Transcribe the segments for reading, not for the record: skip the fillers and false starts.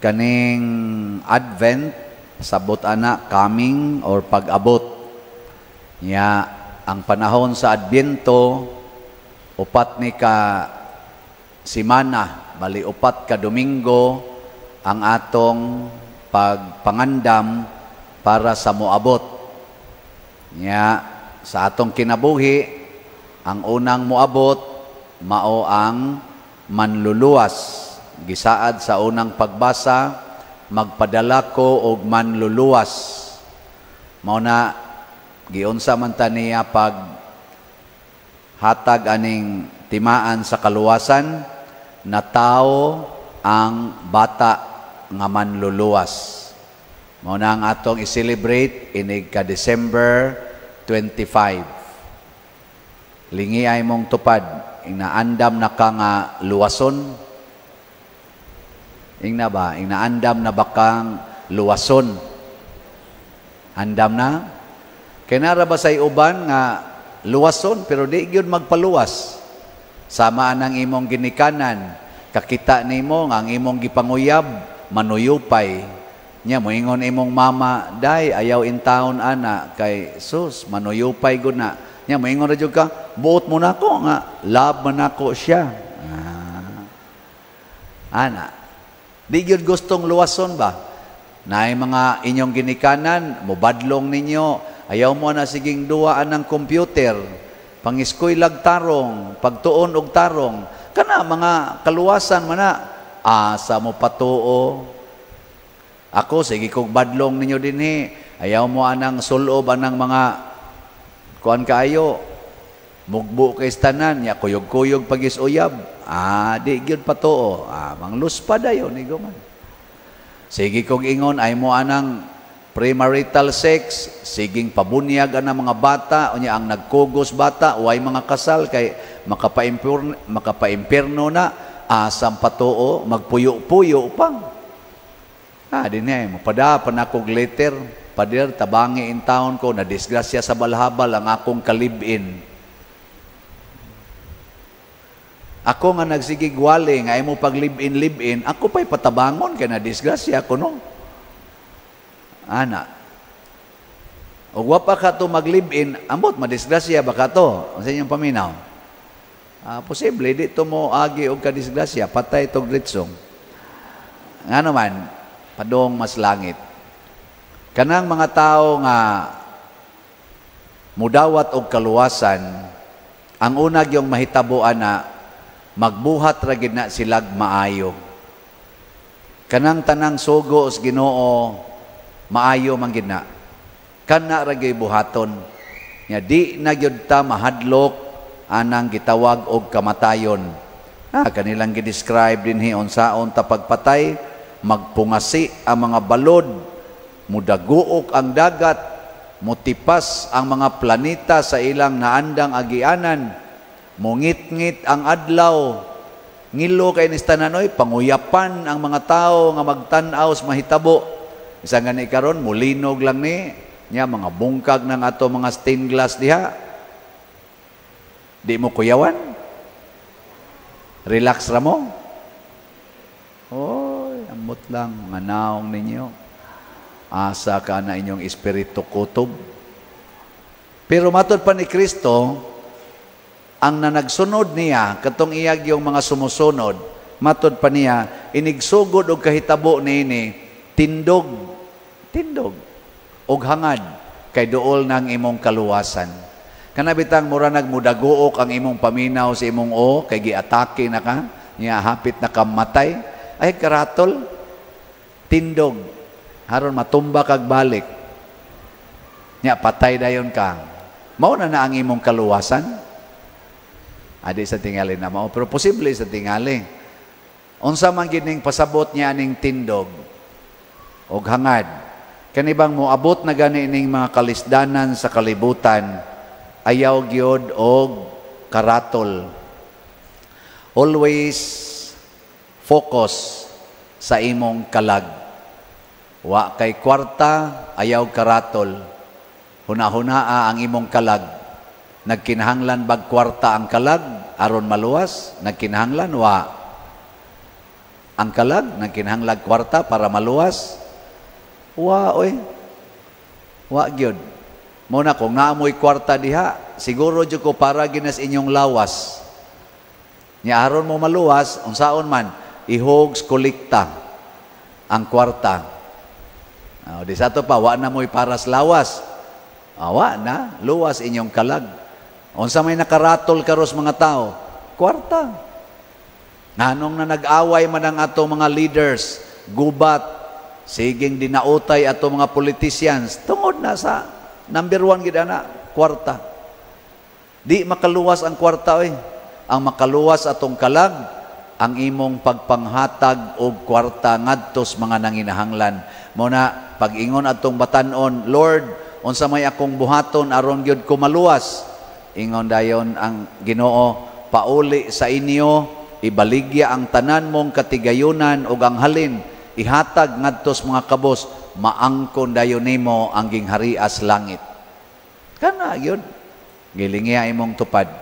kaning Advent, sabot ana, coming or pag-abot. Nya, ang panahon sa Adbyento, upat ni ka simana, bali upat ka Domingo, ang atong pagpangandam para sa moabot. Nya, sa atong kinabuhi, ang unang moabot, mao ang manluluwas. Gisaad sa unang pagbasa, magpadala ko og manluluwas. Mao na giunsa man ta niya pag hatag aning timaan sa kaluwasan, na tao ang bata nga manluluwas. Mao na ang atong i-celebrate inig ka December 25. Lingi ay mong tupad, inaandam na ka nga luwason. Ingna ba? Inaandam na bakang luwason. Andam na? Kaya ba sa uban nga luwason, pero di yun magpaluwas. Sama ang imong ginikanan, kakita nimo nga ang imong gipanguyab, manuyupay. Nya, moingon imong mama, day, ayaw in town ana, kay sus, manuyupay gud na. Nya, moingon na ka, buot mo na ko nga, love man ako siya. Ana. Di yun gustong luwason ba? Na mga inyong ginikanan, mubadlong ninyo, ayaw mo na siging duwaan ng computer, pangiskoy lag tarong, pagtuon og tarong, kana mga kaluwasan man na, asa mo patuo. Ako, sige kong badlong ninyo din ayaw mo anang sulob anang mga kuan kaayo, mugbo kay tanan, ya kuyog-kuyog pag-isuyab. Di gyud patuo. Manglus pa dayon nigo man. Sige kog ingon ay mo anang premarital sex, siging pabunyag anang mga bata, unya ang nagkugos bata, way mga kasal kay makapaimpierno na, asam patuo, magpuyo-puyo pang. Dinay mo pada panakog letter, pader tabangi in town ko na disgrasya sa balhabal ang akong kalibin. Ako nga nagsigigwali nga imo pag live-in, ako pa'y patabangon kaya na disgrasya ako, no? Ana. O wapa ka to mag-live-in, ambot, madisgrasya ba ka to? Sa inyong paminaw? Posible, di to mo agi o kadisgrasya, patay to gritsong. Nga naman, padong mas langit. Kanang mga tao nga mudawat og kaluwasan, ang unag yung mahitabuan na magbuhat ra gid na silag maayo. Kanang tanang sugo os Ginoo maayo man gid na. Kana ra gyud buhaton. Nya di na gyud ta mahadlok anang gitawag og kamatayon. Kanilang gi-describe dinhi unsaon ta pagpatay, magpungasi ang mga balod, mudaguok ang dagat, mutipas ang mga planeta sa ilang naandang agianan, mungit-ngit ang adlaw, ngilo kay ni tananoy, panguyapan ang mga tao nga magtan-aw sa mahitabo. Isa nga ni karon mulinog lang ni, nya mga bungkag ng ato mga stained glass diha. Di mo kuyawan? Relax ra mo? Oy, amot lang, manaong ninyo. Asa ka na inyong espiritu kutob. Pero matod pa ni Kristo, ang nanagsunod niya, katong iyag yung mga sumusunod, matod pa niya, inigsugod og kahitabo niini, tindog, og hangad, kay duol ng imong kaluwasan. Kanabitang mura nagmudaguok ang imong paminaw sa imong kay giatake na ka, niya hapit na kamatay, ay karatol, tindog, haron matumba kag balik, niya patay dayon ka. Mao na ang imong kaluwasan. Adi sa tingali na mao, pero posible sa tingali. Unsa man gining pasabot niya ning tindog og hangad, kanibang moabot na gani ning mga kalisdanan sa kalibutan, ayaw gyud og karatol. Always focus sa imong kalag. Wa kay kwarta, ayaw karatol. Huna-hunaa ang imong kalag. Nagkinahanglan bag kwarta ang kalag aron maluwas? Nagkinahanglan wa. Ang kalag, nagkinahanglag kwarta para maluwas. Wa, oy. Wa, gyud. Muna, kung naamoy kwarta diha, siguro dyo ko para ginas inyong lawas. Nya aron mo maluwas, unsaon man, ihogs kolekta ang kwarta. Di sa to pa, wa na mo'y paras lawas. Wa na, luwas inyong kalag. Unsa may nakaratol karos mga tao, kwarta. Nanong na nag-away man ang ato mga leaders, gubat, siging dinautay ato mga politicians, tungod na sa number 1 gid ana, kwarta. Di makaluwas ang kwarta oy. Ang makaluwas atong kalag, ang imong pagpanghatag og kwarta ngadtos mga nanginahanglan. Muna pag-ingon atong batan-on, Lord, unsa may akong buhaton aron gyud ko maluwas. Ingon dayon ang Ginoo, pauli sa inyo, ibaligya ang tanan mong katigayunan ug ang halin, ihatag ngadtos mga kabos, maangkon dayon nimo ang gingharias langit. Kana gyud gilingiya imong tupad.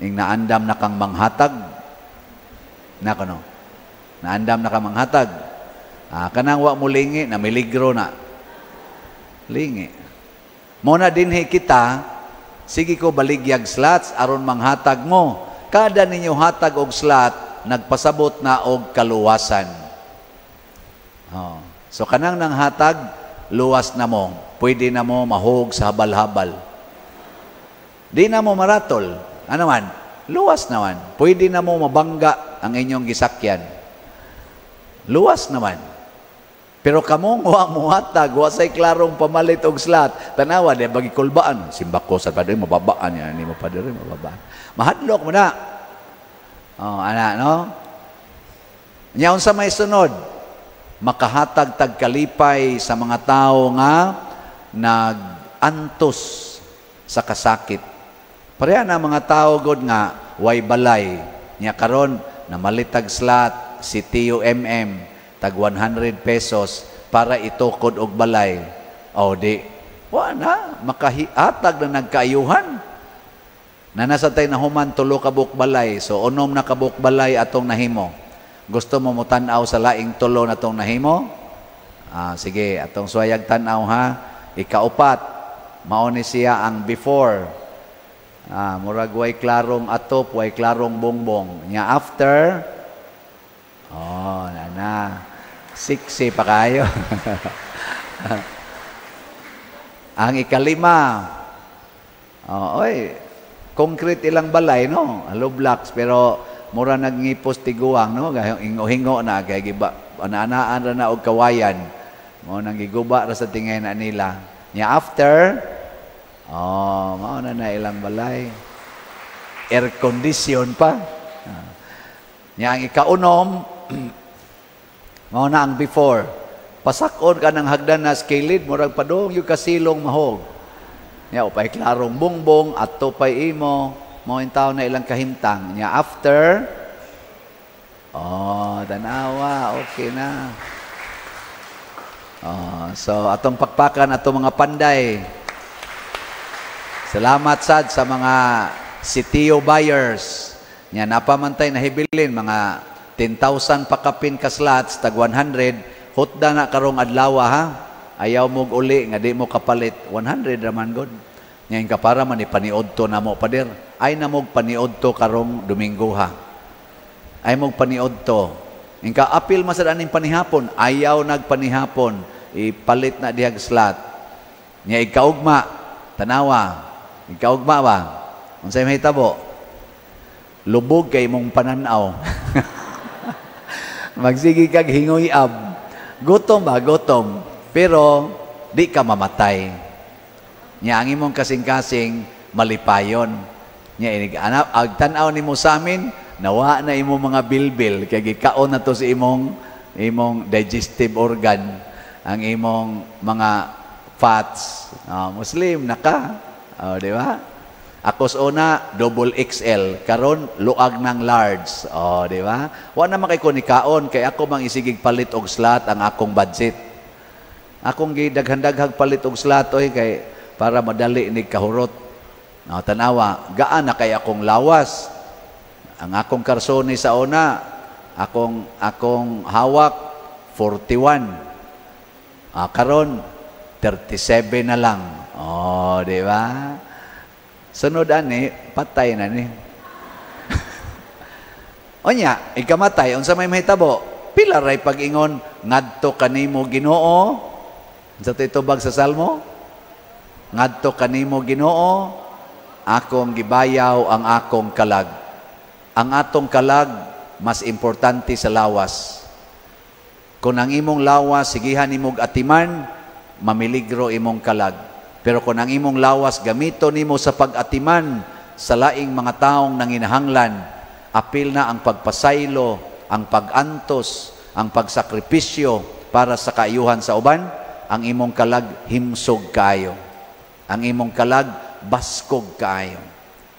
Ing naandam na kang manghatag na kuno. Naandam na kang manghatag. Kanang wa mo lingi na miligro na. Lingi. Muna dinhi kita, sige ko baligyag slots aron manghatag mo. Kada ninyo hatag og slot, nagpasabot na og kaluwasan. So kanang nang hatag, luwas na mo. Pwede na mo mahog sa habal-habal. Di na mo maratol. Ano man? Luwas naman. Pwede na mo mabangga ang inyong gisakyan. Luwas naman. Pero kamong wa mo hatag, wa say klarong pamalit og slot. Tanawa, di bagi kulbaan. Simbako sa padre, mababaan yan. Hindi mo padre, mababaan. Mahadlok mo na. Ana, no? Nyaon sa may sunod, makahatag tagkalipay sa mga tao nga nag-antos sa kasakit. Pareha na mga tao god nga way balay. Nya karon na malitag slot si tag 100 pesos para itukod og balay. Di, wa na, makahiatag na nagkaayuhan. Na nasa tayo nahuman tulo ka buok balay, so unom na ka buok balay atong nahimo. Gusto mo mutanaw sa laing tulo na tong nahimo? Sige, atong suwayag tanaw ha. Ikaupat, mauni siya ang before. Murag way klarong atop, way klarong bongbong. Nya after, nana, siksi pa kayo. Ang ikalima, concrete ilang balay, no? Hollow blocks, pero mura nagngipos tiguang, no? Hingo-hingo na, kaya giba, anaan na og kawayan. Mo nang giguba ra sa tingay na nila. Nya after, mao na ilang balay. Air condition pa. Nya ang ikaunom, mao na ang before. Pasakon ka ng hagdan na skilid, murag padong yung kasilong mahog. Nya upay klarong bongbong at tupay imo mo intaw na ilang kahimtang. Nya after, tanawa, okay na. So atong pakpakan atong mga panday. Salamat sad sa mga sitio buyers. Nya napamantay na hibilin mga 10,000 pakapin ka slots tag 100, hutda na karong adlaw ha. Ayaw mo uli, nga di mo kapalit, 100 raman god. Ngayon ka para man ipaniodto na mo, pader. Ay na mo paniodto karong Domingo ha. Ay mo paniodto. Ngayon ka, apil masadaning panihapon, ayaw nagpanihapon, ipalit na dihag slot. Nga ikaugma, tanawa, ikaugma ba? Kung sa'yo mahitabo, lubog kay mong pananaw. Magsigi kag hingoy ab. Gutom ba? Gutom. Pero, di ka mamatay. Nya, ang imong kasing-kasing malipayon. Nya, agtanaw ni mo sa amin, nawa na imong mga bilbil, kaya gikaon na to sa imong digestive organ, ang imong mga fats. Muslim, naka. Di ba? Akos una, double XL. Karon, luag ng large. Di ba? Wa na makay ko ni kaon, kaya ako mang isigig palit og slot ang akong budget. Akong gidaghan-daghag palit og slatoy kay para madali ni kahurot. Tanawa, gaan na kay akong lawas. Ang akong karsoni sa una, Akong hawak 41. Karon 37 na lang. Oh, di ba? Sunod ani, patay na ni. Onya, ikamatay, unsa may mahitabo? Pila ray pag-ingon, ngadto kanimo Ginoo. Unsa titubag sa Salmo? Ngadto kanimo Ginoo, akong gibayaw ang akong kalag. Ang atong kalag, mas importante sa lawas. Kung ang imong lawas, sigihan imong atiman, mamiligro imong kalag. Pero kung ang imong lawas, gamito nimo sa pag-atiman sa laing mga taong nanginahanglan, apil na ang pagpasaylo, ang pag-antos, ang pagsakripisyo para sa kaayuhan sa uban, ang imong kalag himsog kaayo. Ang imong kalag baskog kaayo.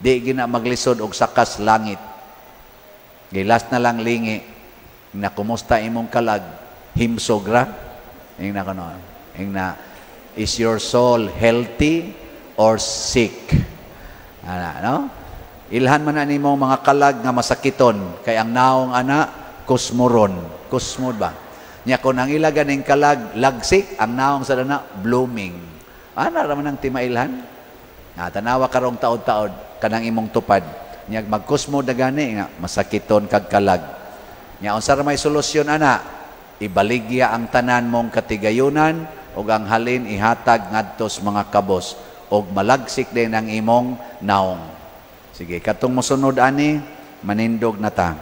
Di gina maglisod og sakas langit. Gilas na lang lingi na kumusta imong kalag himsog ra. Ing na kuno. Ing na, is your soul healthy or sick? Ana, no? Ilhan man ani mong mga kalag nga masakiton kay ang naong ana kusmoron. Kusmod ba? Nya kun ang ila ganing kalag lagsik, ang naong sa dana blooming. Ana ra man ang timailhan? Tanawa karong taod-taod kanang imong tupad. Nya magkusmod na gani nga masakiton kag kalag. Nya unsa ra may solusyon ana? Ibaligya ang tanan mong katigayunan ug ang halin ihatag ngadto sa mga kabos ug malagsik din ang imong naong. Sige, katong mosunod ani, manindog na ta.